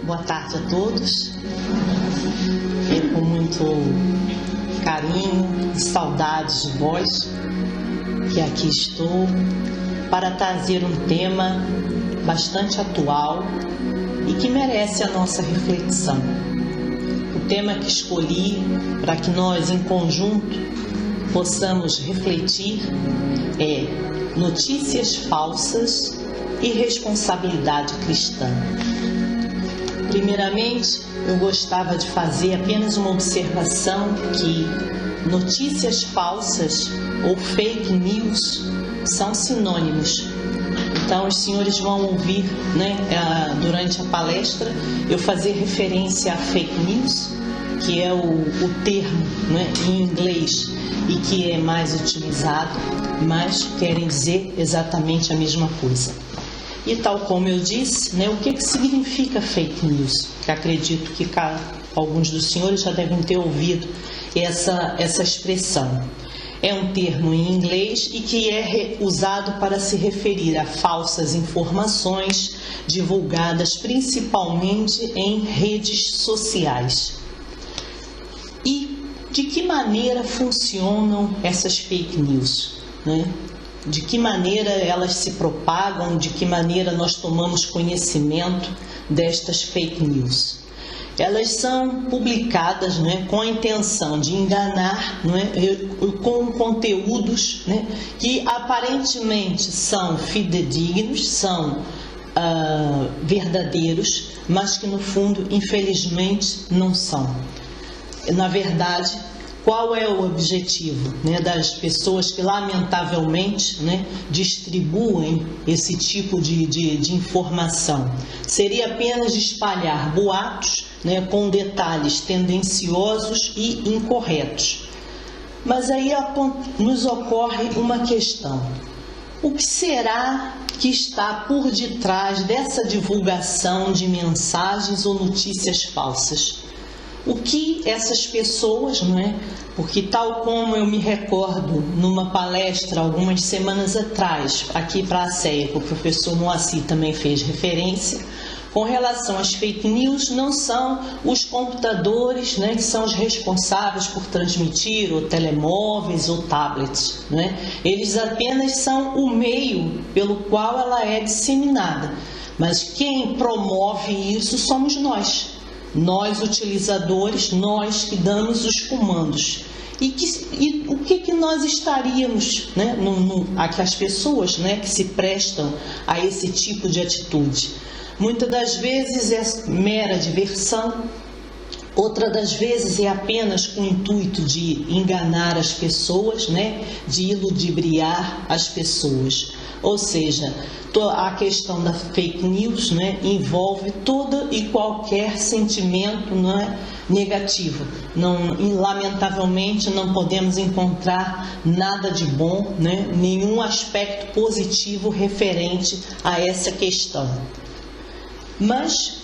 Boa tarde a todos. É com muito carinho e saudades de vós que aqui estou para trazer um tema bastante atual e que merece a nossa reflexão. O tema que escolhi para que nós, em conjunto, possamos refletir é notícias falsas e responsabilidade cristã. Primeiramente, eu gostava de fazer apenas uma observação que notícias falsas ou fake news são sinônimos. Então, os senhores vão ouvir, durante a palestra, eu fazer referência a fake news, que é o termo, em inglês e que é mais utilizado, mas querem dizer exatamente a mesma coisa. E tal como eu disse, o que significa fake news? Que acredito que alguns dos senhores já devem ter ouvido essa expressão. É um termo em inglês e que é usado para se referir a falsas informações divulgadas principalmente em redes sociais. E de que maneira funcionam essas fake news? De que maneira elas se propagam, de que maneira nós tomamos conhecimento destas fake news. Elas são publicadas com a intenção de enganar, com conteúdos que aparentemente são fidedignos, são verdadeiros, mas que no fundo, infelizmente, não são. Na verdade, qual é o objetivo das pessoas que lamentavelmente distribuem esse tipo de informação? Seria apenas espalhar boatos com detalhes tendenciosos e incorretos. Mas aí nos ocorre uma questão. O que será que está por detrás dessa divulgação de mensagens ou notícias falsas? O que essas pessoas, porque tal como eu me recordo numa palestra algumas semanas atrás, aqui para a CEA, que o professor Moacir também fez referência, com relação às fake news, não são os computadores que são os responsáveis por transmitir, ou telemóveis, ou tablets. Eles apenas são o meio pelo qual ela é disseminada. Mas quem promove isso somos nós. Nós, utilizadores, nós que damos os comandos. E o que nós estaríamos, as pessoas que se prestam a esse tipo de atitude? Muitas das vezes é mera diversão, outras das vezes é apenas com o intuito de enganar as pessoas, de iludibriar as pessoas. Ou seja, a questão da fake news envolve todo e qualquer sentimento negativo. Lamentavelmente não podemos encontrar nada de bom, nenhum aspecto positivo referente a essa questão. Mas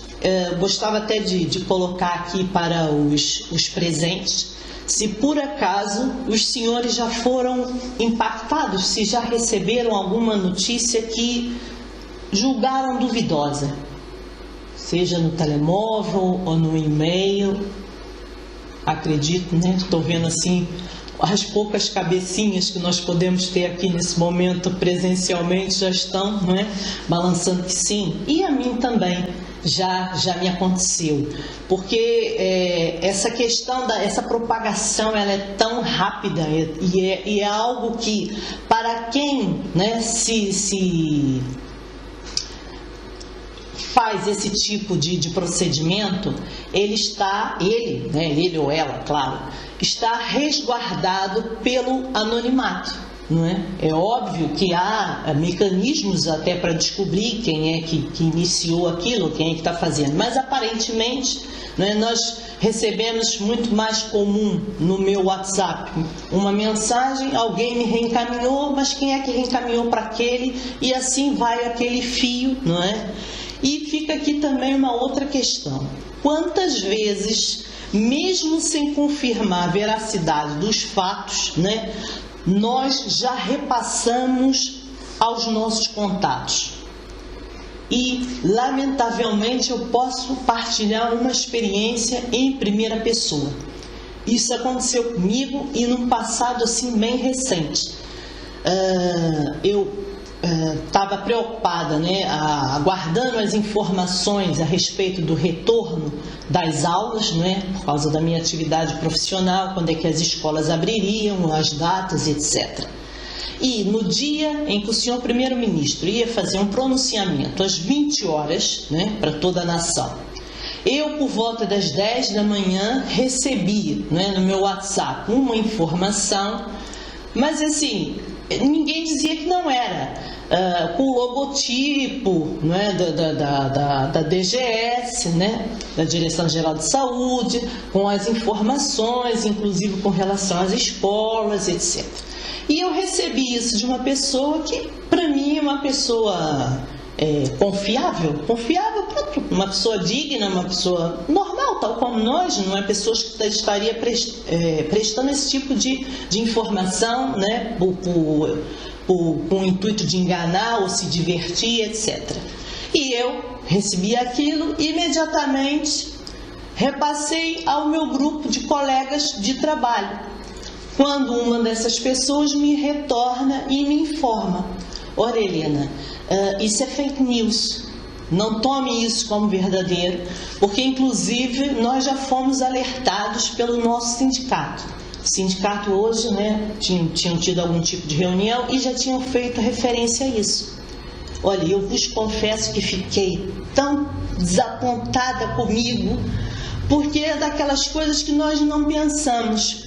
gostava até de colocar aqui para os presentes, se por acaso os senhores já foram impactados, se já receberam alguma notícia que julgaram duvidosa, seja no telemóvel ou no e-mail. Acredito, estou vendo assim as poucas cabecinhas que nós podemos ter aqui nesse momento presencialmente já estão balançando que sim, e a mim também já me aconteceu, porque essa questão essa propagação ela é tão rápida e é algo que para quem se faz esse tipo de procedimento, ele ou ela, claro, está resguardado pelo anonimato. É óbvio que há mecanismos até para descobrir quem é que iniciou aquilo, quem é que está fazendo, mas aparentemente nós recebemos muito mais comum no meu WhatsApp uma mensagem, alguém me reencaminhou, mas quem é que reencaminhou para aquele, e assim vai aquele fio, E fica aqui também uma outra questão. Quantas vezes, mesmo sem confirmar a veracidade dos fatos, nós já repassamos aos nossos contatos? e, lamentavelmente, eu posso partilhar uma experiência em primeira pessoa. Isso aconteceu comigo e num passado assim bem recente. Eu estava preocupada, né, aguardando as informações a respeito do retorno das aulas, né, por causa da minha atividade profissional, quando é que as escolas abririam, as datas, etc. E no dia em que o senhor primeiro-ministro ia fazer um pronunciamento às 20 horas, né, para toda a nação, eu, por volta das 10 da manhã, recebi, né, no meu WhatsApp uma informação, mas assim, ninguém dizia que não era. Com o logotipo, né, da DGS, né, da Direção Geral de Saúde, com as informações, inclusive com relação às escolas, etc. E eu recebi isso de uma pessoa que, para mim, é uma pessoa confiável, uma pessoa digna, uma pessoa normal, tal como nós, não é pessoas que estaria prestando esse tipo de informação, né, com o intuito de enganar ou se divertir, etc. E eu recebi aquilo e imediatamente repassei ao meu grupo de colegas de trabalho, quando uma dessas pessoas me retorna e me informa: olha, Helena, isso é fake news, não tome isso como verdadeiro, porque inclusive nós já fomos alertados pelo nosso sindicato. O sindicato hoje, né, tinham tido algum tipo de reunião e já tinham feito referência a isso. Olha, eu vos confesso que fiquei tão desapontada comigo, porque é daquelas coisas que nós não pensamos,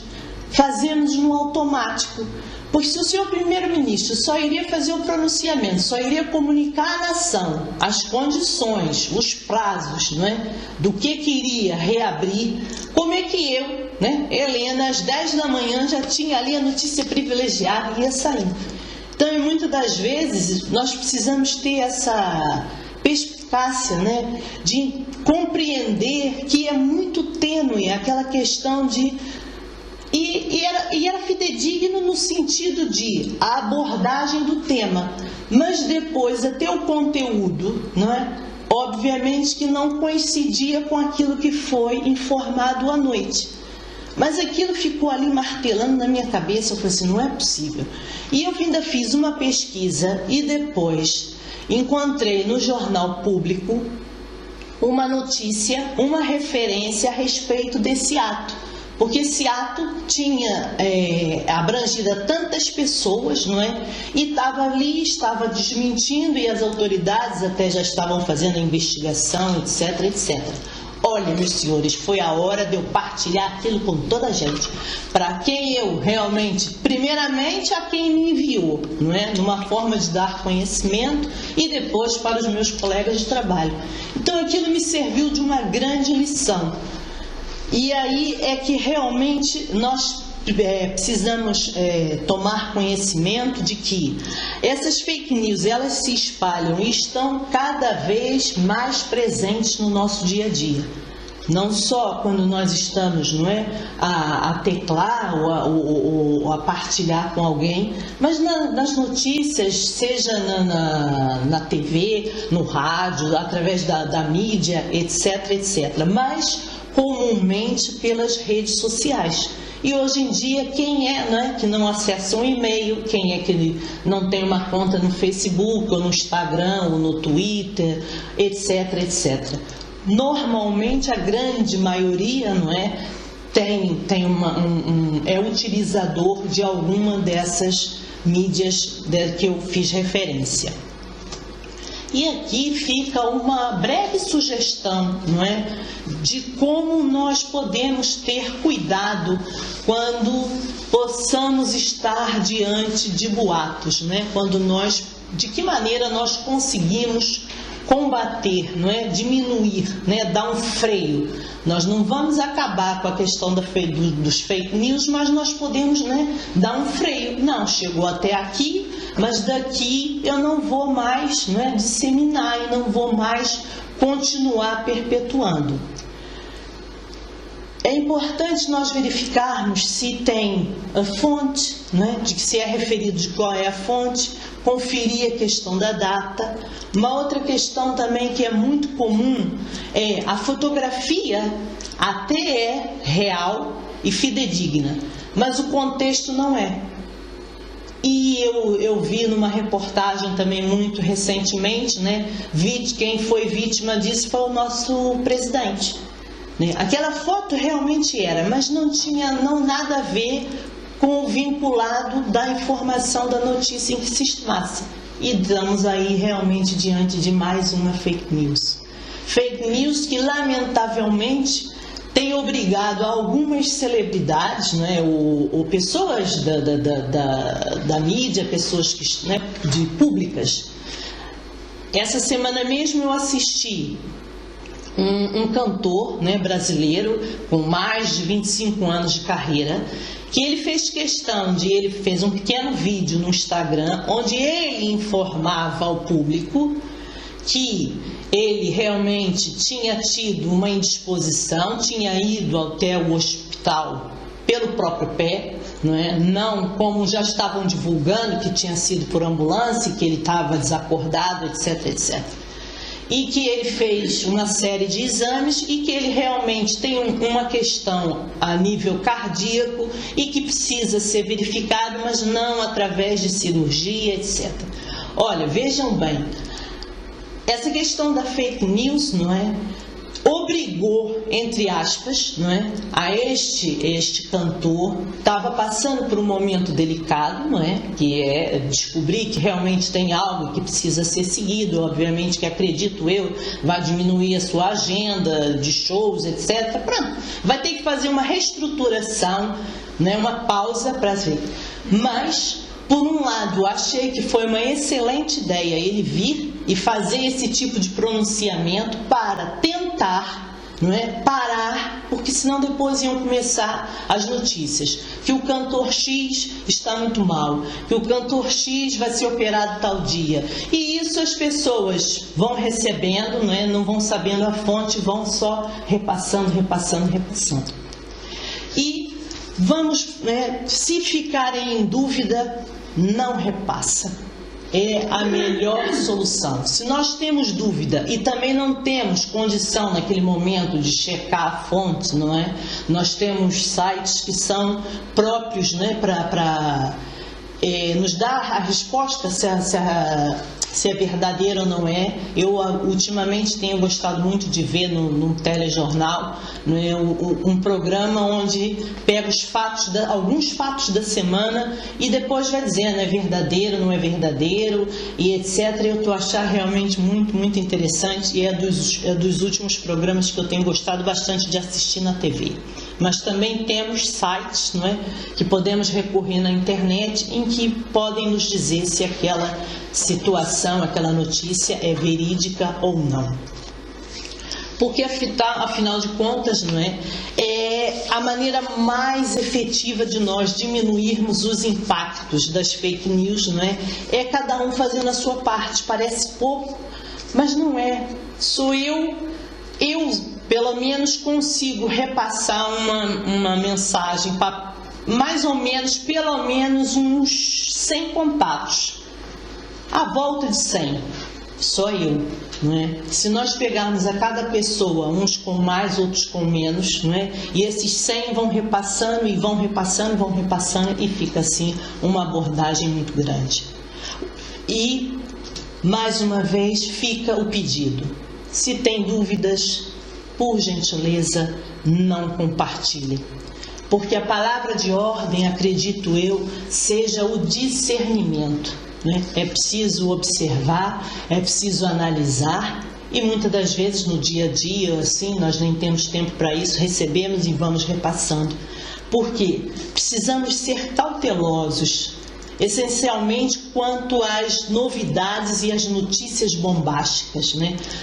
fazemos no automático. Porque se o senhor primeiro-ministro só iria fazer o pronunciamento, só iria comunicar à nação as condições, os prazos, né, do que iria reabrir, como é que eu, né, Helena, às 10 da manhã já tinha ali a notícia privilegiada e ia sair? Então, muitas das vezes, nós precisamos ter essa perspicácia, né, de compreender que é muito tênue aquela questão de... E era fidedigno no sentido de a abordagem do tema, mas depois até o conteúdo, não é? Obviamente que não coincidia com aquilo que foi informado à noite. Mas aquilo ficou ali martelando na minha cabeça, eu falei assim, não é possível. E eu ainda fiz uma pesquisa e depois encontrei no Jornal Público uma notícia, uma referência a respeito desse ato. Porque esse ato tinha abrangido tantas pessoas, não é? E estava ali, estava desmentindo, e as autoridades até já estavam fazendo a investigação, etc, etc. Olha, meus senhores, foi a hora de eu partilhar aquilo com toda a gente. Para quem eu realmente, primeiramente a quem me enviou, não é? Numa forma de dar conhecimento, e depois para os meus colegas de trabalho. Então aquilo me serviu de uma grande lição. E aí é que realmente nós precisamos tomar conhecimento de que essas fake news, elas se espalham e estão cada vez mais presentes no nosso dia a dia. Não só quando nós estamos, não é, a teclar ou a partilhar com alguém, mas nas notícias, seja na TV, no rádio, através da mídia, etc, etc. Mas comumente pelas redes sociais. E hoje em dia, quem que não acessa um e-mail, quem é que não tem uma conta no Facebook, ou no Instagram, ou no Twitter, etc, etc. Normalmente, a grande maioria, não é, é utilizador de alguma dessas mídias que eu fiz referência. E aqui fica uma breve sugestão, não é, de como nós podemos ter cuidado quando possamos estar diante de boatos, né? De que maneira nós conseguimos combater, não é, diminuir, né, dar um freio. Nós não vamos acabar com a questão dos fake news, mas nós podemos, né, dar um freio. Não, chegou até aqui, mas daqui eu não vou mais, né, disseminar e não vou mais continuar perpetuando. É importante nós verificarmos se tem a fonte, né, de que se é referido de qual é a fonte, conferir a questão da data. Uma outra questão também que é muito comum é a fotografia até é real e fidedigna, mas o contexto não é. E eu vi numa reportagem também muito recentemente, né, quem foi vítima disso foi o nosso presidente. Aquela foto realmente era, mas não tinha nada a ver com o vinculado da informação da notícia em que se estimasse. E estamos aí realmente diante de mais uma fake news. Fake news que, lamentavelmente, tem obrigado algumas celebridades, né, ou pessoas da mídia, pessoas que, né, públicas. Essa semana mesmo eu assisti um cantor, né, brasileiro com mais de 25 anos de carreira, que ele fez questão ele fez um pequeno vídeo no Instagram onde ele informava ao público que ele realmente tinha tido uma indisposição, tinha ido até o hospital pelo próprio pé, não como já estavam divulgando que tinha sido por ambulância, que ele estava desacordado, etc, etc. E que ele fez uma série de exames e que ele realmente tem uma questão a nível cardíaco e que precisa ser verificado, mas não através de cirurgia, etc. Olha, vejam bem, essa questão da fake news, obrigou, entre aspas, a este cantor, estava passando por um momento delicado, que é descobrir que realmente tem algo que precisa ser seguido, obviamente que acredito eu, vai diminuir a sua agenda de shows, etc. Pronto, vai ter que fazer uma reestruturação, uma pausa para ver. Mas, por um lado, achei que foi uma excelente ideia ele vir e fazer esse tipo de pronunciamento para tentar, parar, porque senão depois iam começar as notícias que o cantor X está muito mal, que o cantor X vai ser operado tal dia, e isso as pessoas vão recebendo, não vão sabendo a fonte, vão só repassando. E vamos, se ficarem em dúvida, não repassa. É a melhor solução. Se nós temos dúvida e também não temos condição naquele momento de checar a fonte, nós temos sites que são próprios, para nos dar a resposta se é verdadeiro ou não é. Eu ultimamente tenho gostado muito de ver no telejornal, um programa onde pega alguns fatos da semana e depois vai dizendo é verdadeiro, não é verdadeiro e etc. Eu estou achando realmente muito, muito interessante e é dos últimos programas que eu tenho gostado bastante de assistir na TV. Mas também temos sites, que podemos recorrer na internet em que podem nos dizer se aquela situação, aquela notícia é verídica ou não. Porque afinal de contas, é a maneira mais efetiva de nós diminuirmos os impactos das fake news, é cada um fazendo a sua parte. Parece pouco, mas não é. Sou eu pelo menos consigo repassar uma mensagem para mais ou menos, pelo menos uns 100 contatos. À volta de 100, só eu, Se nós pegarmos a cada pessoa, uns com mais, outros com menos, E esses 100 vão repassando e fica assim uma abordagem muito grande. E, mais uma vez, fica o pedido. Se tem dúvidas, por gentileza, não compartilhe. Porque a palavra de ordem, acredito eu, seja o discernimento. É preciso observar, é preciso analisar e muitas das vezes no dia a dia, assim, nós nem temos tempo para isso, recebemos e vamos repassando. Porque precisamos ser cautelosos, essencialmente quanto às novidades e às notícias bombásticas,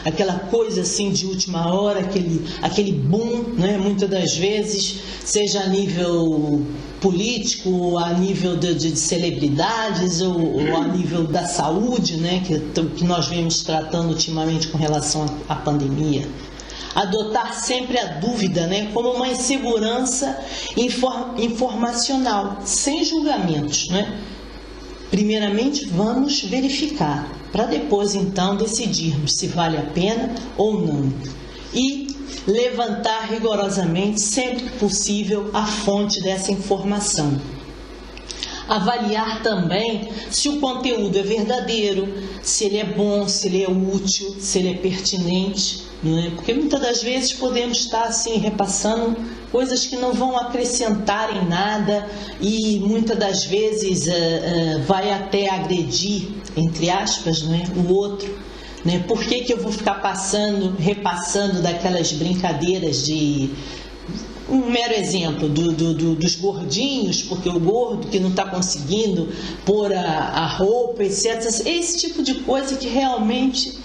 Aquela coisa assim de última hora, aquele boom, Muitas das vezes, seja a nível político, a nível de celebridades ou a nível da saúde, que nós vemos tratando ultimamente com relação à pandemia. adotar sempre a dúvida, né, como uma insegurança informacional, sem julgamentos, né? Primeiramente, vamos verificar, para depois, então, decidirmos se vale a pena ou não. E levantar rigorosamente, sempre que possível, a fonte dessa informação. Avaliar também se o conteúdo é verdadeiro, se ele é bom, se ele é útil, se ele é pertinente, não é? Porque muitas das vezes podemos estar assim repassando coisas que não vão acrescentar em nada e muitas das vezes vai até agredir, entre aspas, não é? O outro. Né? Por que eu vou ficar repassando daquelas brincadeiras de... Um mero exemplo dos gordinhos, porque o gordo que não está conseguindo pôr a roupa, etc. Esse tipo de coisa que realmente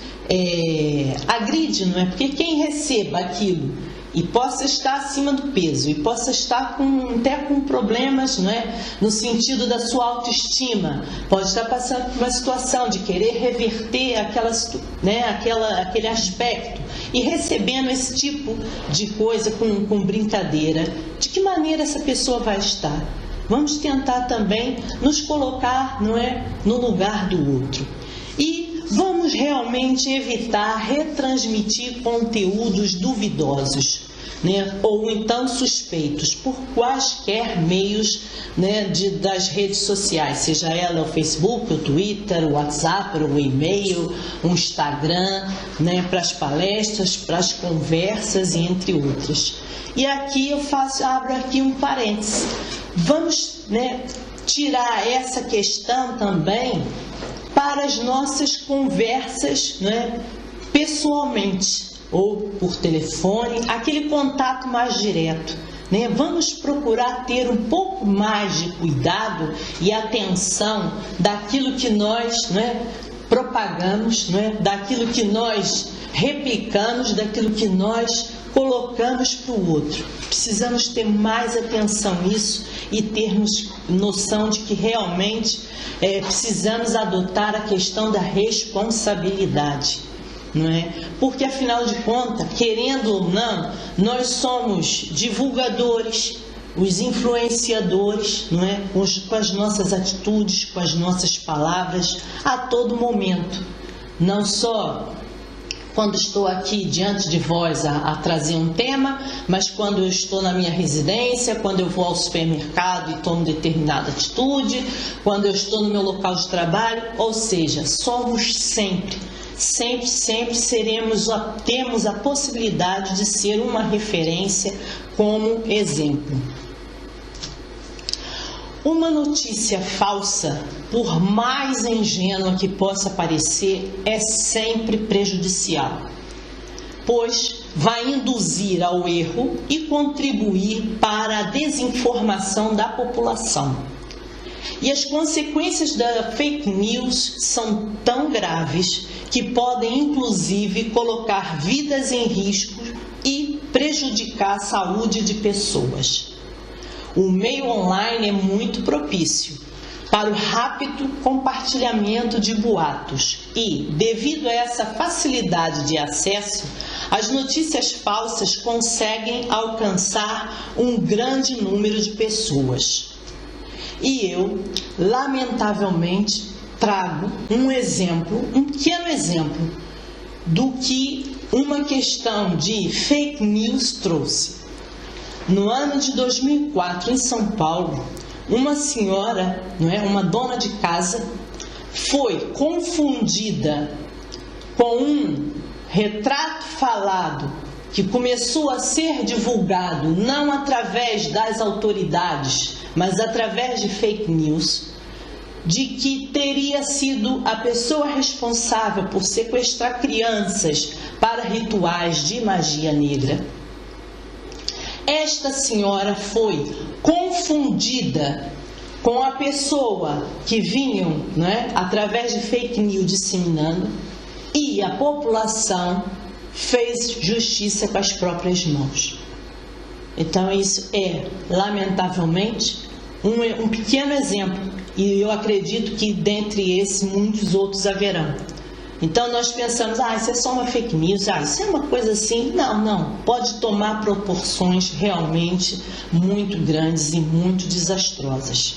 agride, não é? Porque quem receba aquilo e possa estar acima do peso e possa estar até com problemas, não é? No sentido da sua autoestima, pode estar passando por uma situação de querer reverter aquele aspecto e recebendo esse tipo de coisa com brincadeira. De que maneira essa pessoa vai estar? Vamos tentar também nos colocar, não é, no lugar do outro. E vamos realmente evitar retransmitir conteúdos duvidosos, né, ou então suspeitos, por quaisquer meios, né, das redes sociais, seja ela o Facebook, o Twitter, o WhatsApp, o e-mail, o Instagram, né, para as palestras, para as conversas e entre outras. E aqui abro aqui um parênteses. Vamos, né, tirar essa questão também para as nossas conversas, né, pessoalmente ou por telefone, aquele contato mais direto, né? Vamos procurar ter um pouco mais de cuidado e atenção daquilo que nós, né, propagamos, né, daquilo que nós replicamos, daquilo que nós colocamos para o outro. Precisamos ter mais atenção nisso e termos noção de que realmente precisamos adotar a questão da responsabilidade. Não é? Porque afinal de contas, querendo ou não, nós somos divulgadores, os influenciadores, não é? Com as nossas atitudes, com as nossas palavras, a todo momento. Não só quando estou aqui diante de vós a trazer um tema, mas quando eu estou na minha residência, quando eu vou ao supermercado e tomo determinada atitude, quando eu estou no meu local de trabalho, ou seja, somos sempre temos a possibilidade de ser uma referência como exemplo. Uma notícia falsa, por mais ingênua que possa parecer, é sempre prejudicial, pois vai induzir ao erro e contribuir para a desinformação da população. E as consequências da fake news são tão graves que podem, inclusive, colocar vidas em risco e prejudicar a saúde de pessoas. O meio online é muito propício para o rápido compartilhamento de boatos e, devido a essa facilidade de acesso, as notícias falsas conseguem alcançar um grande número de pessoas. E eu, lamentavelmente, trago um pequeno exemplo do que uma questão de fake news trouxe. No ano de 2004, em São Paulo, uma senhora, não é, uma dona de casa, foi confundida com um retrato falado que começou a ser divulgado não através das autoridades, mas através de fake news, de que teria sido a pessoa responsável por sequestrar crianças para rituais de magia negra. Esta senhora foi confundida com a pessoa que vinham, né, através de fake news disseminando, e a população fez justiça com as próprias mãos. Então isso é, lamentavelmente, um pequeno exemplo, e eu acredito que dentre esses muitos outros haverão, Então nós pensamos, isso é só uma fake news, isso é uma coisa assim. Não, pode tomar proporções realmente muito grandes e muito desastrosas.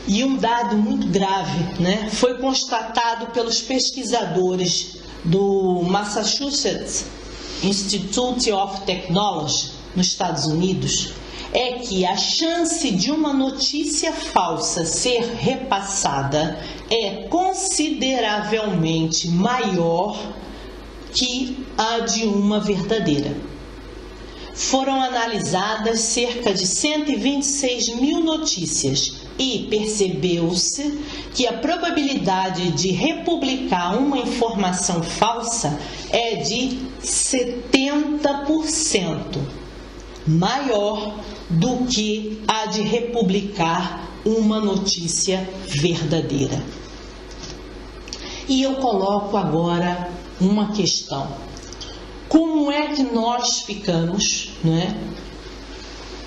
E um dado muito grave, né, foi constatado pelos pesquisadores do Massachusetts Institute of Technology, nos Estados Unidos, é que a chance de uma notícia falsa ser repassada é consideravelmente maior que a de uma verdadeira. Foram analisadas cerca de 126 mil notícias e percebeu-se que a probabilidade de republicar uma informação falsa é de 70% maior do que a de republicar uma notícia verdadeira. E eu coloco agora uma questão. Como é que nós ficamos,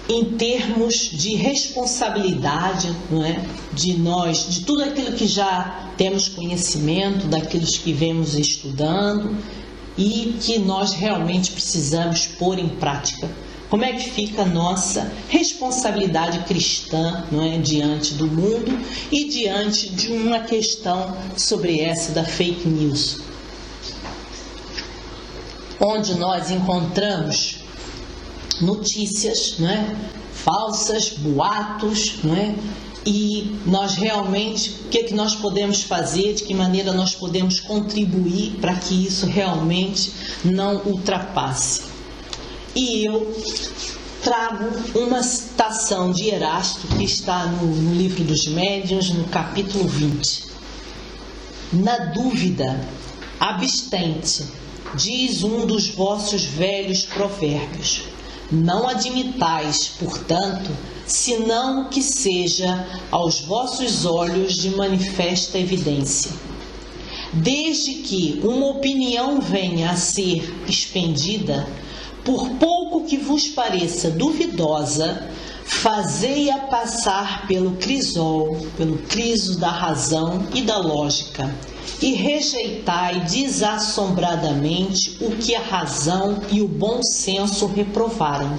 em termos de responsabilidade, de tudo aquilo que já temos conhecimento, daquilo que vemos estudando e que nós realmente precisamos pôr em prática? Como é que fica a nossa responsabilidade cristã, diante do mundo e diante de uma questão sobre essa da fake news? Onde nós encontramos notícias, falsas, boatos, e nós realmente, o que nós podemos fazer, de que maneira nós podemos contribuir para que isso realmente não ultrapasse. E eu trago uma citação de Erasto que está no livro dos Médiuns, no capítulo 20. Na dúvida, abstente, diz um dos vossos velhos provérbios. Não admitais, portanto, senão o que seja aos vossos olhos de manifesta evidência. Desde que uma opinião venha a ser expendida, por pouco que vos pareça duvidosa, fazei-a passar pelo crisol, pelo criso da razão e da lógica, e rejeitai desassombradamente o que a razão e o bom senso reprovaram.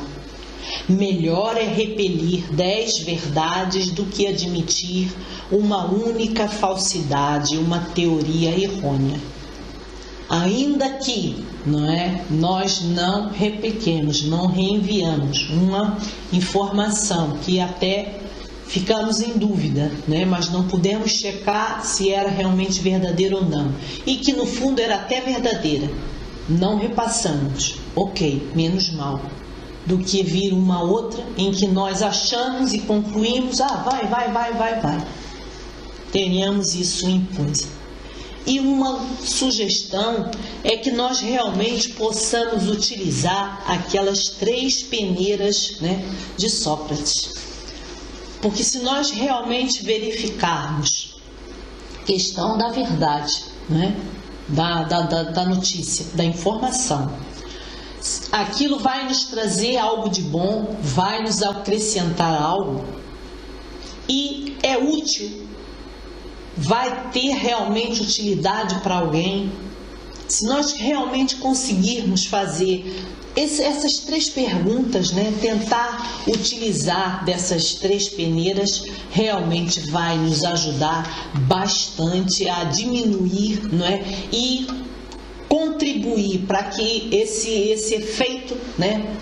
Melhor é repelir 10 verdades do que admitir uma única falsidade, uma teoria errônea. Ainda que nós não repliquemos, não reenviamos uma informação que até ficamos em dúvida, mas não pudemos checar se era realmente verdadeira ou não, e que no fundo era até verdadeira, não repassamos, ok, menos mal, do que vir uma outra em que nós achamos e concluímos, vai. Tenhamos isso em coisa. E uma sugestão é que nós realmente possamos utilizar aquelas 3 peneiras, de Sócrates. Porque se nós realmente verificarmos a questão da verdade, da notícia, da informação, aquilo vai nos trazer algo de bom, vai nos acrescentar algo e é útil, vai ter realmente utilidade para alguém. Se nós realmente conseguirmos fazer essas 3 perguntas, tentar utilizar dessas 3 peneiras, realmente vai nos ajudar bastante a diminuir, e contribuir para que esse efeito,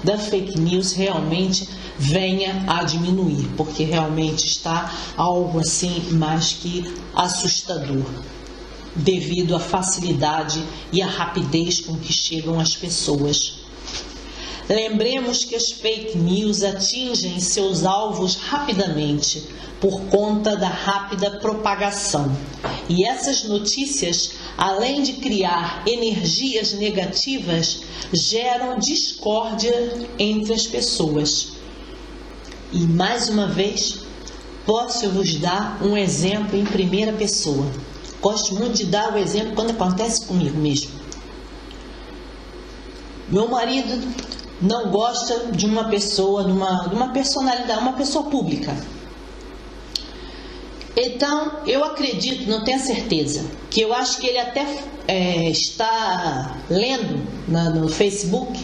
da fake news realmente venha a diminuir, porque realmente está algo assim mais que assustador, devido à facilidade e à rapidez com que chegam as pessoas. Lembremos que as fake news atingem seus alvos rapidamente, por conta da rápida propagação. E essas notícias, além de criar energias negativas, geram discórdia entre as pessoas. E mais uma vez, posso vos dar um exemplo em primeira pessoa. Gosto muito de dar o exemplo quando acontece comigo mesmo. Meu marido não gosta de uma pessoa, de uma personalidade, uma pessoa pública. Então, eu acredito, não tenho certeza, que eu acho que ele até está lendo no Facebook,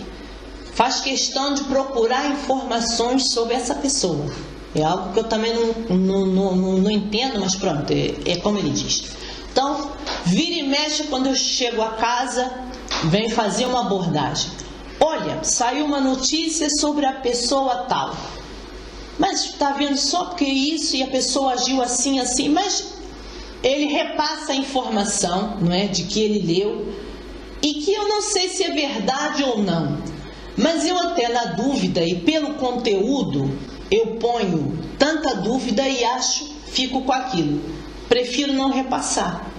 faz questão de procurar informações sobre essa pessoa. É algo que eu também não entendo, mas pronto, é como ele diz. Então, vira e mexe quando eu chego a casa, vem fazer uma abordagem. Olha, saiu uma notícia sobre a pessoa tal. Mas está vendo só porque isso e a pessoa agiu assim, assim. Mas ele repassa a informação, não é, de que ele leu e que eu não sei se é verdade ou não. Mas eu até na dúvida e pelo conteúdo eu ponho tanta dúvida e fico com aquilo. Prefiro não repassar.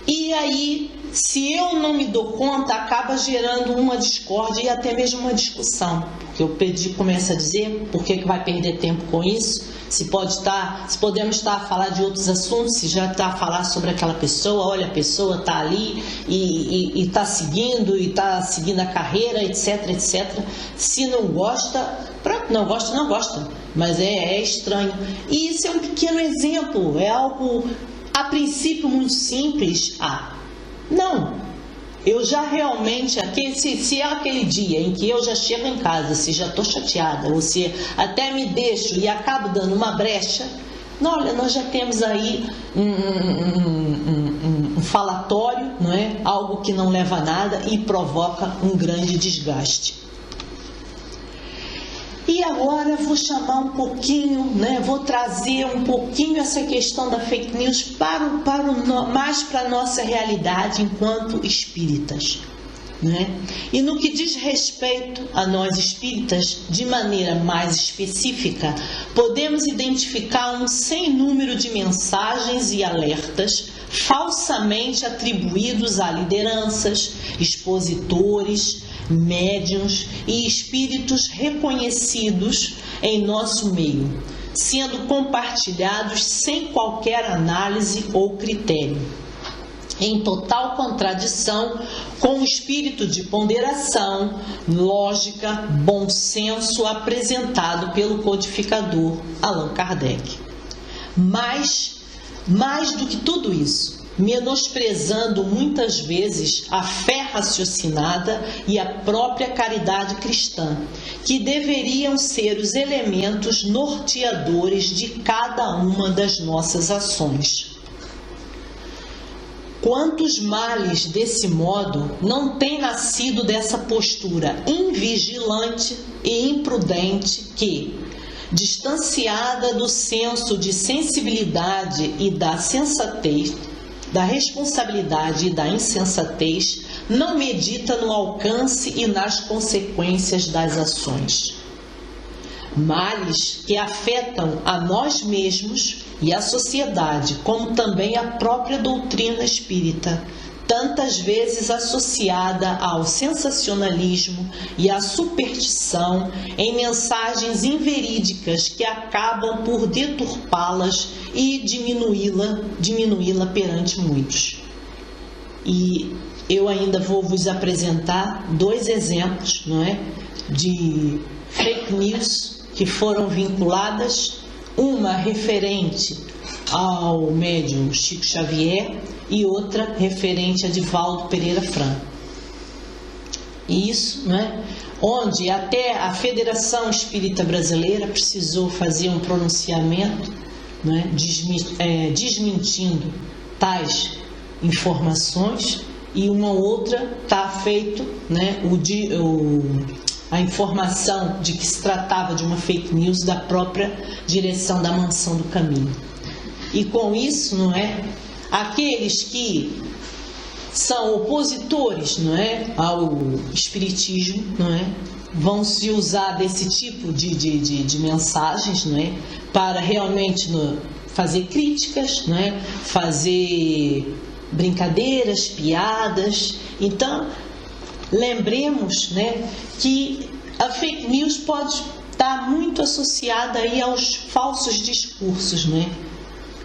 E aí, se eu não me dou conta, acaba gerando uma discórdia e até mesmo uma discussão. Porque eu começo a dizer, por que vai perder tempo com isso? Se podemos estar a falar de outros assuntos, se já está a falar sobre aquela pessoa, olha, a pessoa está ali e está seguindo a carreira, etc, etc. Se não gosta, pronto, não gosta, mas é estranho. E isso é um pequeno exemplo, é algo a princípio muito simples. Não, eu já realmente, se é aquele dia em que eu já chego em casa, se já estou chateada, ou se até me deixo e acabo dando uma brecha, olha, nós já temos aí um falatório, não é? Algo que não leva a nada e provoca um grande desgaste. E agora vou chamar um pouquinho, vou trazer um pouquinho essa questão da fake news mais para a nossa realidade enquanto espíritas. E no que diz respeito a nós espíritas, de maneira mais específica, podemos identificar um sem número de mensagens e alertas falsamente atribuídos a lideranças, expositores, médiuns e espíritos reconhecidos em nosso meio, sendo compartilhados sem qualquer análise ou critério, em total contradição com o espírito de ponderação, lógica, bom senso apresentado pelo codificador Allan Kardec. Mas, mais do que tudo isso, menosprezando muitas vezes a fé raciocinada e a própria caridade cristã, que deveriam ser os elementos norteadores de cada uma das nossas ações. Quantos males desse modo não têm nascido dessa postura invigilante e imprudente que, distanciada do senso de sensibilidade e da sensatez, da responsabilidade e da insensatez, não medita no alcance e nas consequências das ações. Males que afetam a nós mesmos e a sociedade, como também a própria doutrina espírita, tantas vezes associada ao sensacionalismo e à superstição em mensagens inverídicas que acabam por deturpá-las e diminuí-la perante muitos. E eu ainda vou vos apresentar 2 exemplos, de fake news que foram vinculadas, uma referente ao médium Chico Xavier e outra referente a Divaldo Pereira Franco. E isso, onde até a Federação Espírita Brasileira precisou fazer um pronunciamento, desmentindo tais informações, e uma outra está feito, a informação de que se tratava de uma fake news da própria direção da Mansão do Caminho. E com isso, aqueles que são opositores, ao espiritismo, vão se usar desse tipo de mensagens, para realmente fazer críticas, fazer brincadeiras, piadas. Então, lembremos, que a fake news pode estar muito associada aí aos falsos discursos,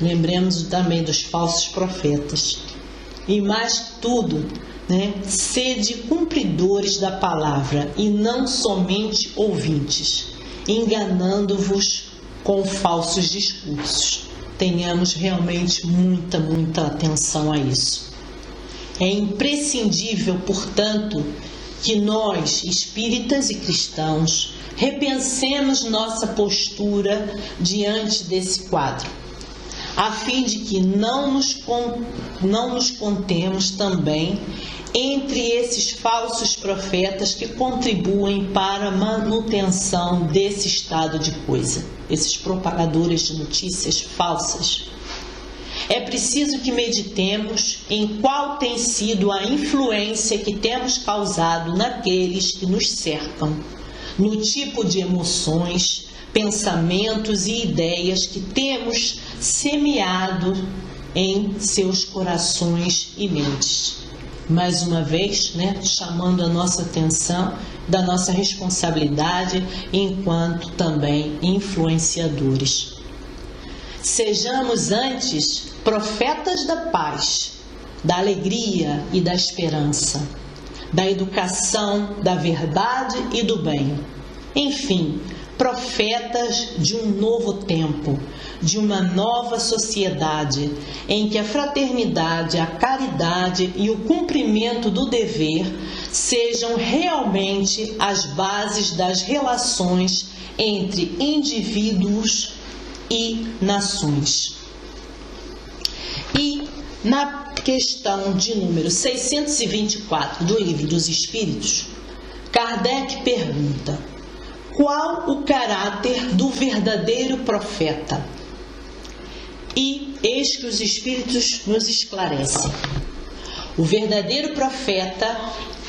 Lembremos também dos falsos profetas. E mais que tudo, sede cumpridores da palavra e não somente ouvintes, enganando-vos com falsos discursos. tenhamos realmente muita atenção a isso. É imprescindível, portanto, que nós, espíritas e cristãos, repensemos nossa postura diante desse quadro, a fim de que não nos contemos também entre esses falsos profetas que contribuem para a manutenção desse estado de coisa, esses propagadores de notícias falsas. É preciso que meditemos em qual tem sido a influência que temos causado naqueles que nos cercam, no tipo de emoções, pensamentos e ideias que temos semeado em seus corações e mentes. Mais uma vez, chamando a nossa atenção da nossa responsabilidade enquanto também influenciadores. Sejamos antes profetas da paz, da alegria e da esperança, da educação, da verdade e do bem. Enfim, profetas de um novo tempo, de uma nova sociedade, em que a fraternidade, a caridade e o cumprimento do dever sejam realmente as bases das relações entre indivíduos e nações. E na questão de número 624 do Livro dos Espíritos, Kardec pergunta: qual o caráter do verdadeiro profeta? E eis que os Espíritos nos esclarecem. O verdadeiro profeta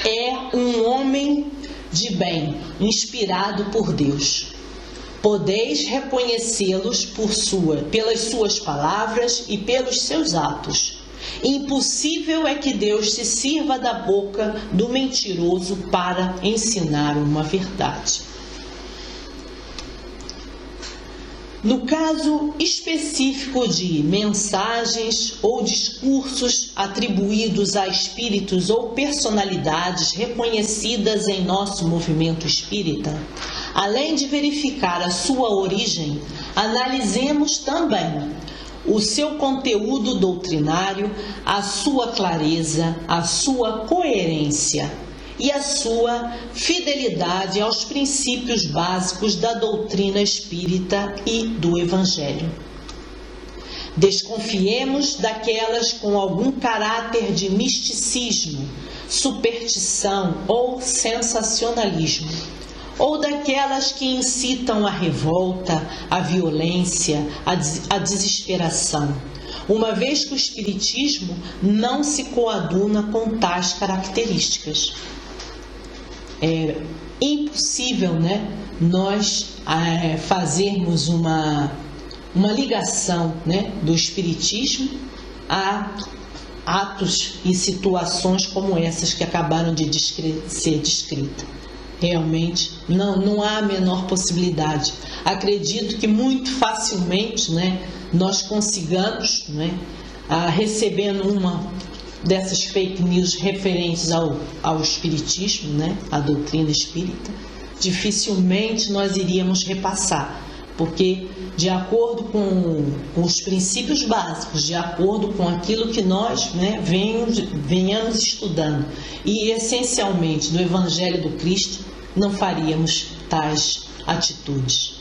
é um homem de bem, inspirado por Deus. Podeis reconhecê-los pelas suas palavras e pelos seus atos. Impossível é que Deus se sirva da boca do mentiroso para ensinar uma verdade. No caso específico de mensagens ou discursos atribuídos a espíritos ou personalidades reconhecidas em nosso movimento espírita, além de verificar a sua origem, analisemos também o seu conteúdo doutrinário, a sua clareza, a sua coerência e a sua fidelidade aos princípios básicos da doutrina espírita e do Evangelho. Desconfiemos daquelas com algum caráter de misticismo, superstição ou sensacionalismo, ou daquelas que incitam a revolta, a violência, a desesperação, uma vez que o Espiritismo não se coaduna com tais características. É impossível, nós fazermos uma ligação, do Espiritismo a atos e situações como essas que acabaram de ser descritas. Realmente não há a menor possibilidade. Acredito que muito facilmente, nós consigamos, recebendo uma dessas fake news referentes ao espiritismo, à doutrina espírita, dificilmente nós iríamos repassar, porque de acordo com os princípios básicos, de acordo com aquilo que nós venhamos estudando e essencialmente do Evangelho do Cristo, não faríamos tais atitudes.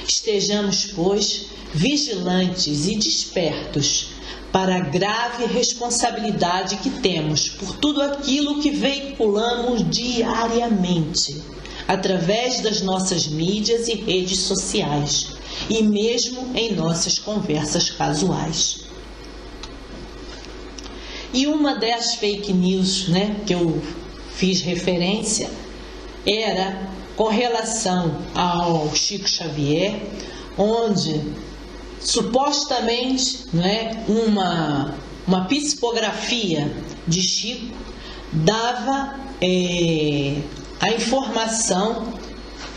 Estejamos, pois, vigilantes e despertos para a grave responsabilidade que temos por tudo aquilo que veiculamos diariamente, através das nossas mídias e redes sociais, e mesmo em nossas conversas casuais. E uma das fake news, que eu fiz referência era com relação ao Chico Xavier, onde supostamente uma psicografia de Chico dava a informação,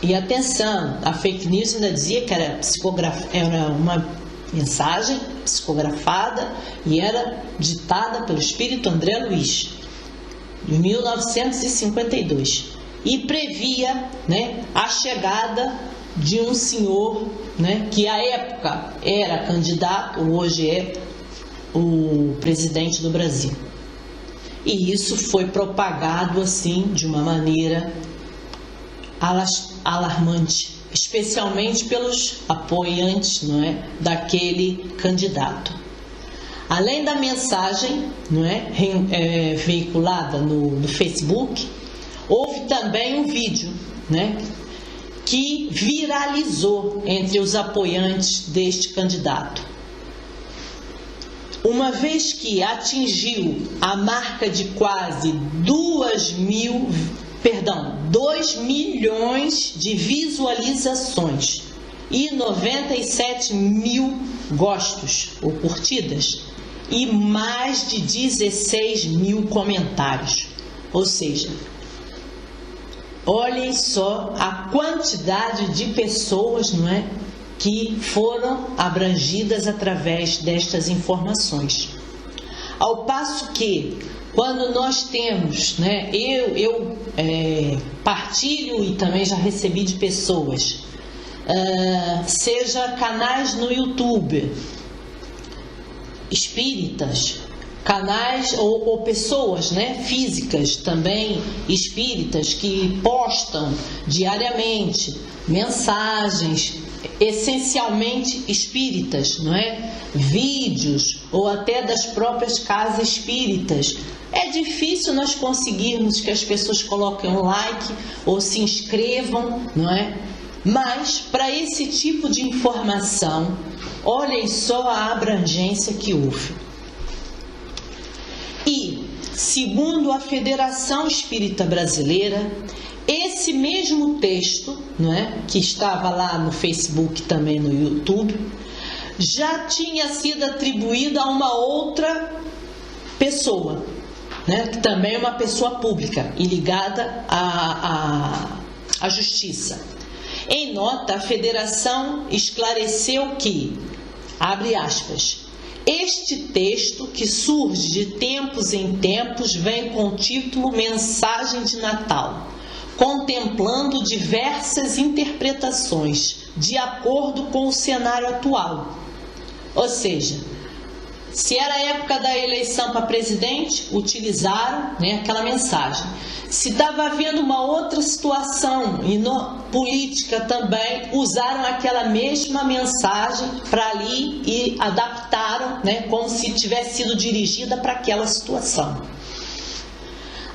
e atenção, a fake news ainda dizia que era uma mensagem psicografada e era ditada pelo espírito André Luiz, em 1952, e previa a chegada de um senhor, né, que à época era candidato, hoje é o presidente do Brasil. E isso foi propagado assim de uma maneira alarmante, especialmente pelos apoiantes, não é, daquele candidato. Além da mensagem, não é, veiculada no Facebook, houve também um vídeo, né, que viralizou entre os apoiantes deste candidato. Uma vez que atingiu a marca de quase 2 milhões de visualizações e 97 mil gostos ou curtidas e mais de 16 mil comentários. Ou seja, olhem só a quantidade de pessoas, não é, que foram abrangidas através destas informações. Ao passo que, quando nós temos, né, eu partilho e também já recebi de pessoas, seja canais no YouTube, espíritas, canais ou pessoas, né, físicas também espíritas que postam diariamente mensagens essencialmente espíritas, não é? Vídeos ou até das próprias casas espíritas. É difícil nós conseguirmos que as pessoas coloquem um like ou se inscrevam, não é? Mas para esse tipo de informação, olhem só a abrangência que houve. E, segundo a Federação Espírita Brasileira, esse mesmo texto, não é, que estava lá no Facebook, também no YouTube, já tinha sido atribuído a uma outra pessoa, né, que também é uma pessoa pública e ligada à justiça. Em nota, a Federação esclareceu que, abre aspas, este texto, que surge de tempos em tempos, vem com o título Mensagem de Natal, contemplando diversas interpretações de acordo com o cenário atual. Ou seja, se era a época da eleição para presidente, utilizaram, né, aquela mensagem. Se estava havendo uma outra situação política também, usaram aquela mesma mensagem para ali e adaptaram, né, como se tivesse sido dirigida para aquela situação.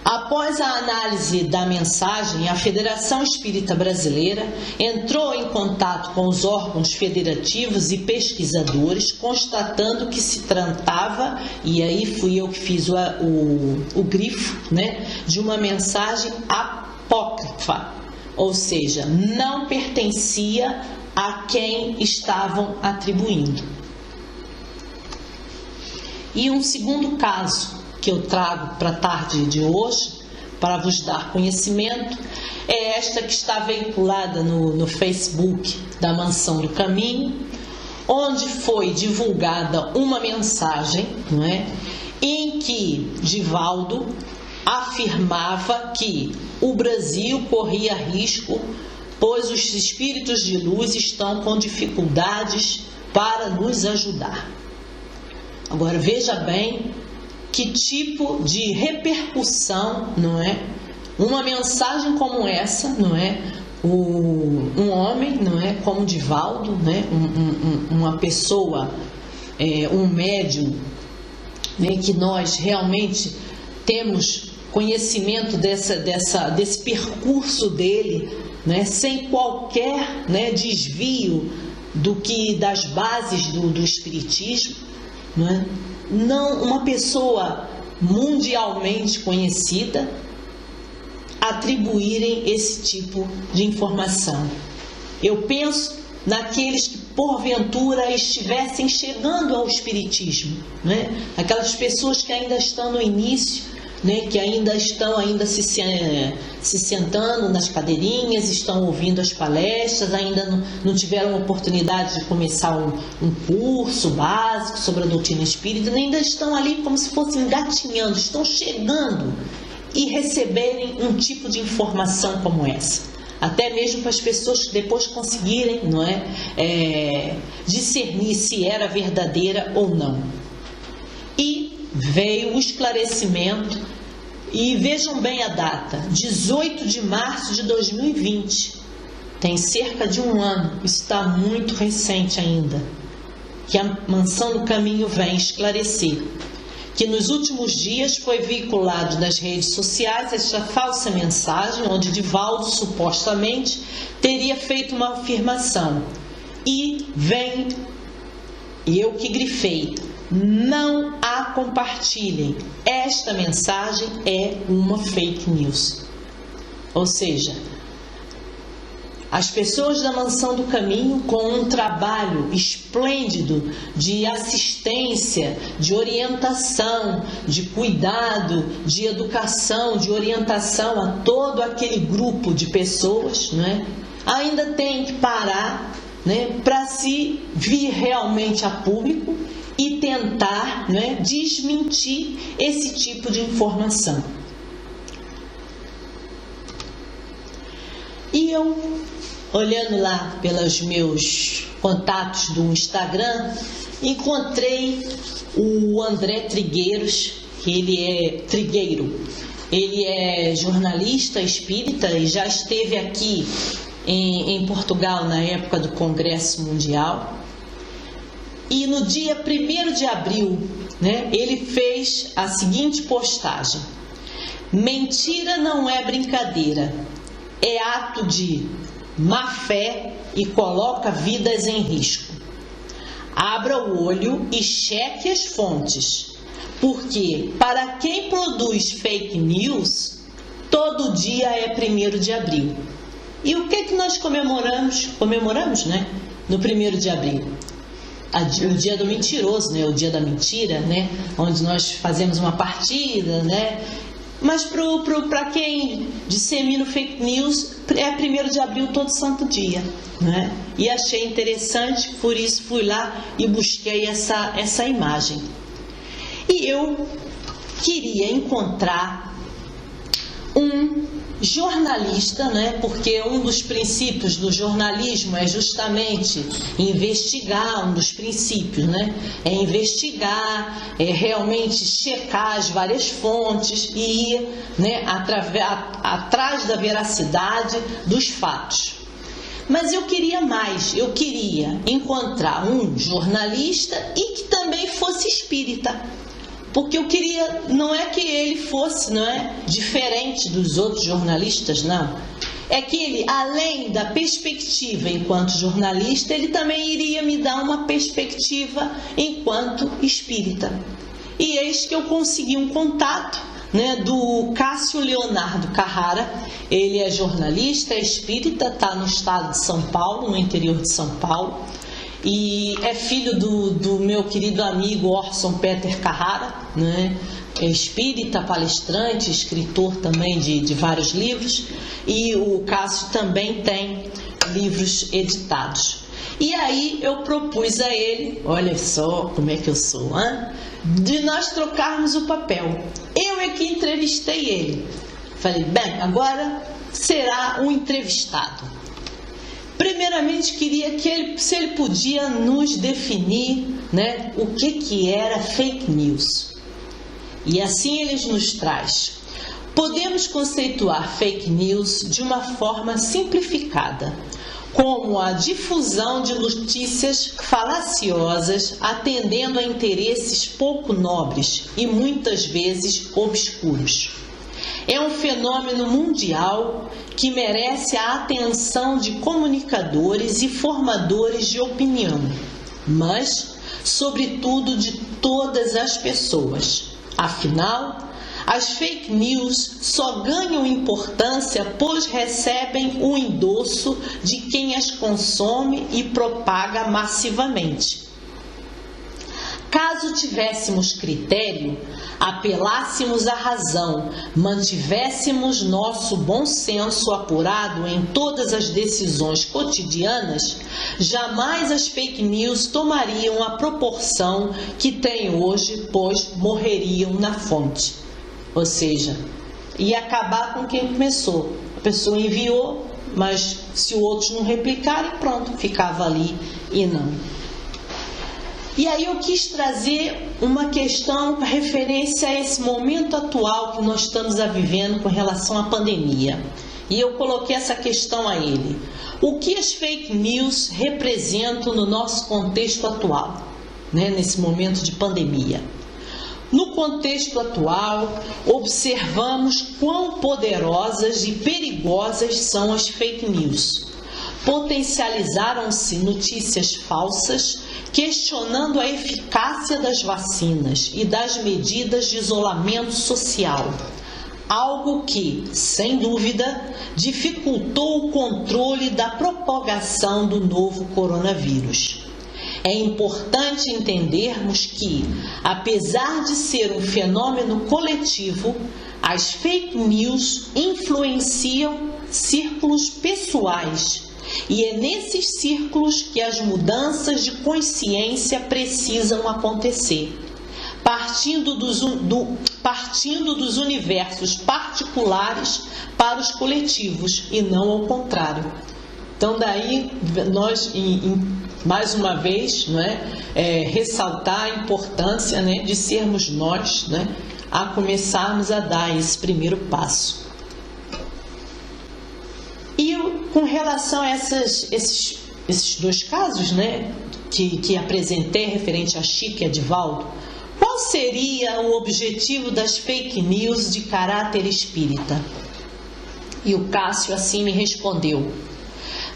Após a análise da mensagem, a Federação Espírita Brasileira entrou em contato com os órgãos federativos e pesquisadores, constatando que se tratava, e aí fui eu que fiz o grifo, né, de uma mensagem apócrifa, ou seja, não pertencia a quem estavam atribuindo. E um segundo caso que eu trago para a tarde de hoje, para vos dar conhecimento, é esta que está veiculada no Facebook da Mansão do Caminho, onde foi divulgada uma mensagem, não é, em que Divaldo afirmava que o Brasil corria risco, pois os espíritos de luz estão com dificuldades para nos ajudar. Agora veja bem que tipo de repercussão, não é? Uma mensagem como essa, não é? Um homem, não é? Como Divaldo, né? Uma pessoa, um médium, né? Que nós realmente temos conhecimento desse percurso dele, né? Sem qualquer, né, desvio das bases do espiritismo, não é? Não, uma pessoa mundialmente conhecida atribuírem esse tipo de informação. Eu penso naqueles que porventura estivessem chegando ao espiritismo, né? Aquelas pessoas que ainda estão no início, né? Que ainda estão se sentando nas cadeirinhas, estão ouvindo as palestras, ainda não tiveram oportunidade de começar um curso básico sobre a doutrina espírita, ainda estão ali como se fossem engatinhando, estão chegando e receberem um tipo de informação como essa. até mesmo para as pessoas depois conseguirem, não é, discernir se era verdadeira ou não. E veio o esclarecimento, e vejam bem a data, 18 de março de 2020, tem cerca de um ano, isso está muito recente ainda, que a Mansão do Caminho vem esclarecer que nos últimos dias foi veiculado nas redes sociais esta falsa mensagem, onde Divaldo supostamente teria feito uma afirmação. E eu que grifei, não a compartilhem. Esta mensagem é uma fake news. Ou seja, as pessoas da Mansão do Caminho, com um trabalho esplêndido de assistência, de orientação, de cuidado, de educação, de orientação a todo aquele grupo de pessoas, né, ainda tem que parar, né, para se vir realmente a público e tentar, né, desmentir esse tipo de informação. E eu, olhando lá pelos meus contatos do Instagram, encontrei o André Trigueiros, que ele é jornalista espírita e já esteve aqui em Portugal na época do Congresso Mundial. E no dia 1º de abril, né, ele fez a seguinte postagem: mentira não é brincadeira, é ato de má fé e coloca vidas em risco. Abra o olho e cheque as fontes, porque para quem produz fake news, todo dia é 1º de abril. E o que nós comemoramos? Comemoramos, né? No 1º de abril. O dia do mentiroso, né? O dia da mentira, né? Onde nós fazemos uma partida, né? Mas para quem dissemina fake news, é 1º de abril todo santo dia, né? E achei interessante, por isso fui lá e busquei essa imagem. E eu queria encontrar um jornalista, né? Porque um dos princípios do jornalismo é justamente investigar, um dos princípios, né? É investigar, é realmente checar as várias fontes e ir, né, atrás da veracidade dos fatos. Mas eu queria mais, eu queria encontrar um jornalista e que também fosse espírita. Porque eu queria, não é que ele fosse, não é, diferente dos outros jornalistas, não. É que ele, além da perspectiva enquanto jornalista, ele também iria me dar uma perspectiva enquanto espírita. E eis que eu consegui um contato, né, do Cássio Leonardo Carrara. Ele é jornalista, é espírita, está no estado de São Paulo, no interior de São Paulo. E é filho do meu querido amigo Orson Peter Carrara, né? É espírita, palestrante, escritor também de vários livros. E o Cássio também tem livros editados. E aí eu propus a ele, olha só como é que eu sou, hein? De nós trocarmos o papel. Eu é que entrevistei ele. Falei, bem, agora será um entrevistado. Primeiramente, queria que se ele podia nos definir, né, o que era fake news. E assim ele nos traz. Podemos conceituar fake news de uma forma simplificada, como a difusão de notícias falaciosas atendendo a interesses pouco nobres e muitas vezes obscuros. É um fenômeno mundial que merece a atenção de comunicadores e formadores de opinião, mas, sobretudo, de todas as pessoas. Afinal, as fake news só ganham importância pois recebem o endosso de quem as consome e propaga massivamente. Caso tivéssemos critério, apelássemos à razão, mantivéssemos nosso bom senso apurado em todas as decisões cotidianas, jamais as fake news tomariam a proporção que têm hoje, pois morreriam na fonte. Ou seja, ia acabar com quem começou. A pessoa enviou, mas se outros não replicarem, pronto, ficava ali e não. E aí eu quis trazer uma questão referência a esse momento atual que nós estamos vivendo com relação à pandemia. E eu coloquei essa questão a ele. O que as fake news representam no nosso contexto atual, né, nesse momento de pandemia? No contexto atual, observamos quão poderosas e perigosas são as fake news. Potencializaram-se notícias falsas, questionando a eficácia das vacinas e das medidas de isolamento social, algo que, sem dúvida, dificultou o controle da propagação do novo coronavírus. É importante entendermos que, apesar de ser um fenômeno coletivo, as fake news influenciam círculos pessoais. E é nesses círculos que as mudanças de consciência precisam acontecer, partindo dos universos particulares para os coletivos e não ao contrário. Então daí nós, mais uma vez, ressaltar a importância, de sermos nós, a começarmos a dar esse primeiro passo. E com relação a esses dois casos, que apresentei referente a Chico e Edivaldo, qual seria o objetivo das fake news de caráter espírita? E o Cássio assim me respondeu: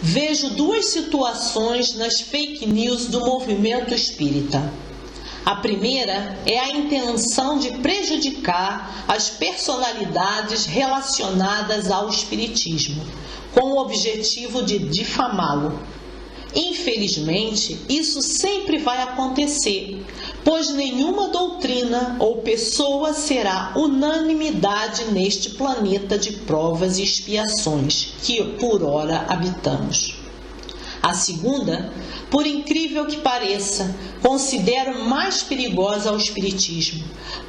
vejo duas situações nas fake news do movimento espírita. A primeira é a intenção de prejudicar as personalidades relacionadas ao espiritismo, com o objetivo de difamá-lo. Infelizmente, isso sempre vai acontecer, pois nenhuma doutrina ou pessoa será unanimidade neste planeta de provas e expiações que por ora habitamos. A segunda, por incrível que pareça, considero mais perigosa ao espiritismo,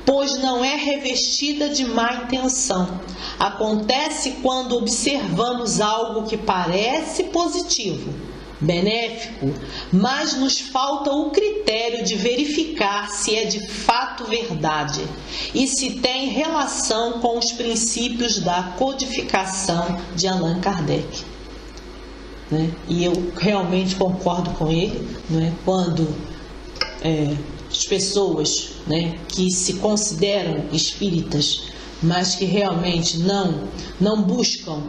pois não é revestida de má intenção. Acontece quando observamos algo que parece positivo, benéfico, mas nos falta o critério de verificar se é de fato verdade e se tem relação com os princípios da codificação de Allan Kardec. E eu realmente concordo com ele, quando as pessoas que se consideram espíritas, mas que realmente não buscam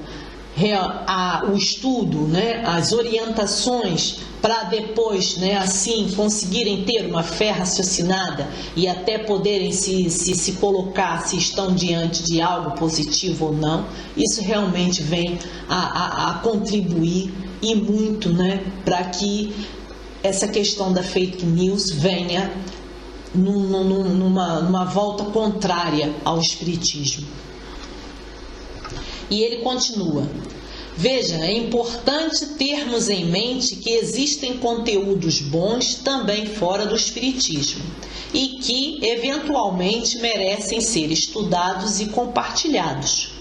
o estudo, as orientações para depois, assim, conseguirem ter uma fé raciocinada e até poderem se colocar se estão diante de algo positivo ou não, isso realmente vem a contribuir e muito, para que essa questão da fake news venha numa volta contrária ao espiritismo. E ele continua: veja, é importante termos em mente que existem conteúdos bons também fora do espiritismo e que, eventualmente, merecem ser estudados e compartilhados.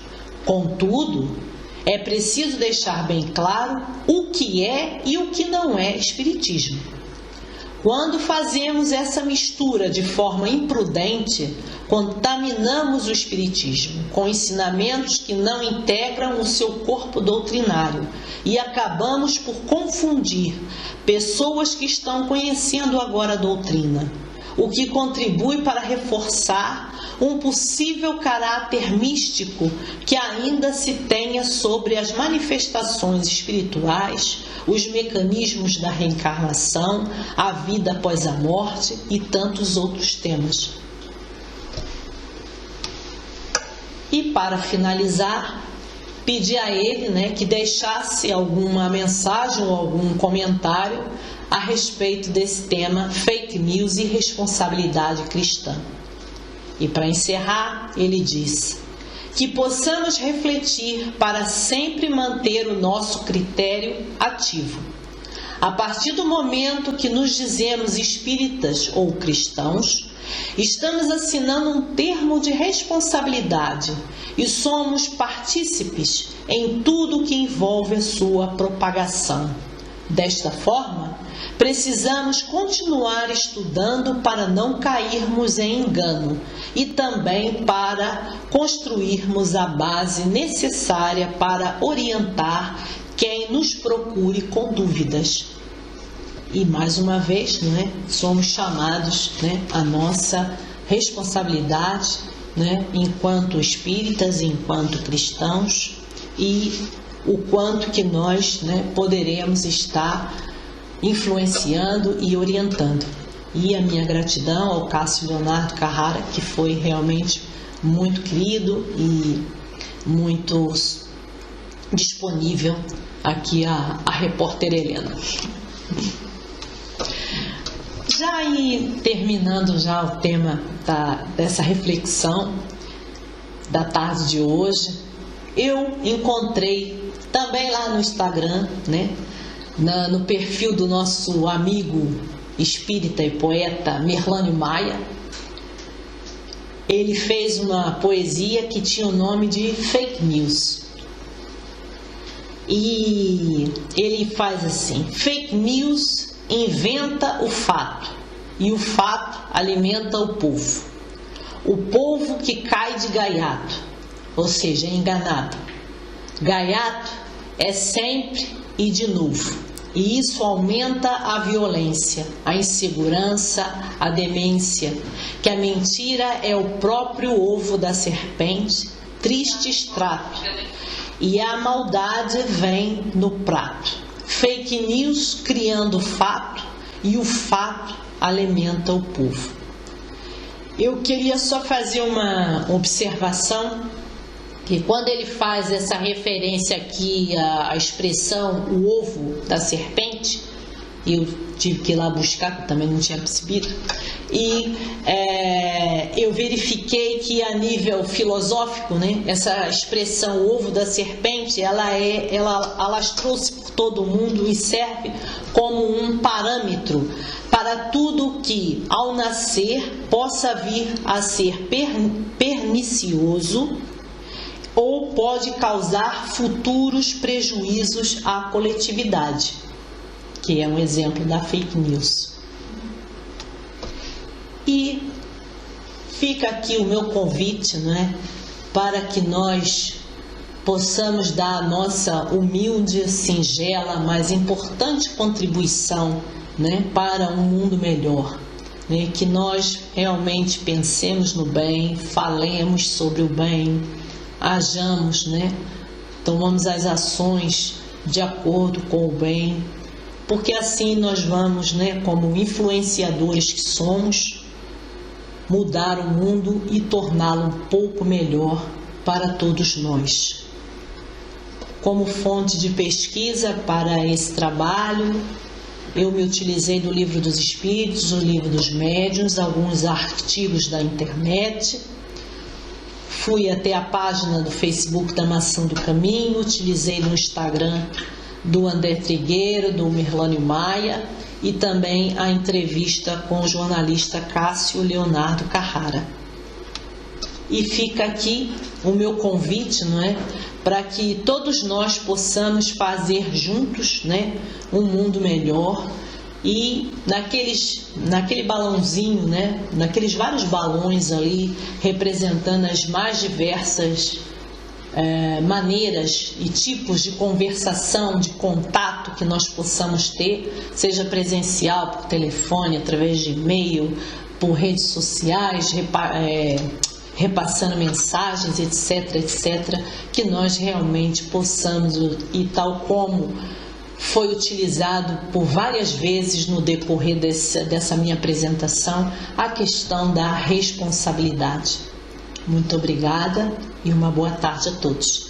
Contudo, é preciso deixar bem claro o que é e o que não é espiritismo. Quando fazemos essa mistura de forma imprudente, contaminamos o espiritismo com ensinamentos que não integram o seu corpo doutrinário e acabamos por confundir pessoas que estão conhecendo agora a doutrina, o que contribui para reforçar um possível caráter místico que ainda se tenha sobre as manifestações espirituais, os mecanismos da reencarnação, a vida após a morte e tantos outros temas. E para finalizar, pedi a ele, que deixasse alguma mensagem ou algum comentário a respeito desse tema fake news e responsabilidade cristã. E para encerrar, ele diz: que possamos refletir para sempre manter o nosso critério ativo. A partir do momento que nos dizemos espíritas ou cristãos, Estamos assinando um termo de responsabilidade e somos partícipes em tudo que envolve a sua propagação. Desta forma, precisamos continuar estudando para não cairmos em engano e também para construirmos a base necessária para orientar quem nos procure com dúvidas. E mais uma vez, somos chamados, a nossa responsabilidade, enquanto espíritas, enquanto cristãos, e o quanto que nós poderemos estar influenciando e orientando. E a minha gratidão ao Cássio Leonardo Carrara, que foi realmente muito querido e muito disponível aqui a repórter Helena. Já terminando já o tema dessa reflexão da tarde de hoje, eu encontrei também lá no Instagram, no perfil do nosso amigo espírita e poeta Merlânio Maia. Ele fez uma poesia que tinha o nome de Fake News. E ele faz assim: Fake News inventa o fato e o fato alimenta o povo que cai de gaiato, ou seja, é enganado. Gaiato é sempre e de novo, e isso aumenta a violência, a insegurança, a demência, que a mentira é o próprio ovo da serpente, triste extrato, e a maldade vem no prato. Fake news criando fato e o fato alimenta o povo. Eu queria só fazer uma observação, que quando ele faz essa referência aqui à expressão o ovo da serpente, eu tive que ir lá buscar, porque também não tinha percebido, e eu verifiquei que a nível filosófico, essa expressão ovo da serpente, ela alastrou-se por todo o mundo e serve como um parâmetro para tudo que, ao nascer, possa vir a ser pernicioso ou pode causar futuros prejuízos à coletividade, que é um exemplo da fake news. E fica aqui o meu convite, para que nós possamos dar a nossa humilde, singela, mas importante contribuição, para um mundo melhor, que nós realmente pensemos no bem, falemos sobre o bem, hajamos, tomamos as ações de acordo com o bem, porque assim nós vamos, como influenciadores que somos, mudar o mundo e torná-lo um pouco melhor para todos nós. Como fonte de pesquisa para esse trabalho, eu me utilizei do Livro dos Espíritos, do Livro dos Médiuns, alguns artigos da internet. Fui até a página do Facebook da Maçã do Caminho, utilizei no Instagram do André Trigueiro, do Merlânio Maia, e também a entrevista com o jornalista Cássio Leonardo Carrara. E fica aqui o meu convite, para que todos nós possamos fazer juntos, um mundo melhor. E naquele balãozinho, naqueles vários balões ali, representando as mais diversas maneiras e tipos de conversação, de contato que nós possamos ter, seja presencial, por telefone, através de e-mail, por redes sociais, repassando mensagens, etc., que nós realmente possamos, e tal como foi utilizado por várias vezes no decorrer dessa minha apresentação, a questão da responsabilidade. Muito obrigada e uma boa tarde a todos.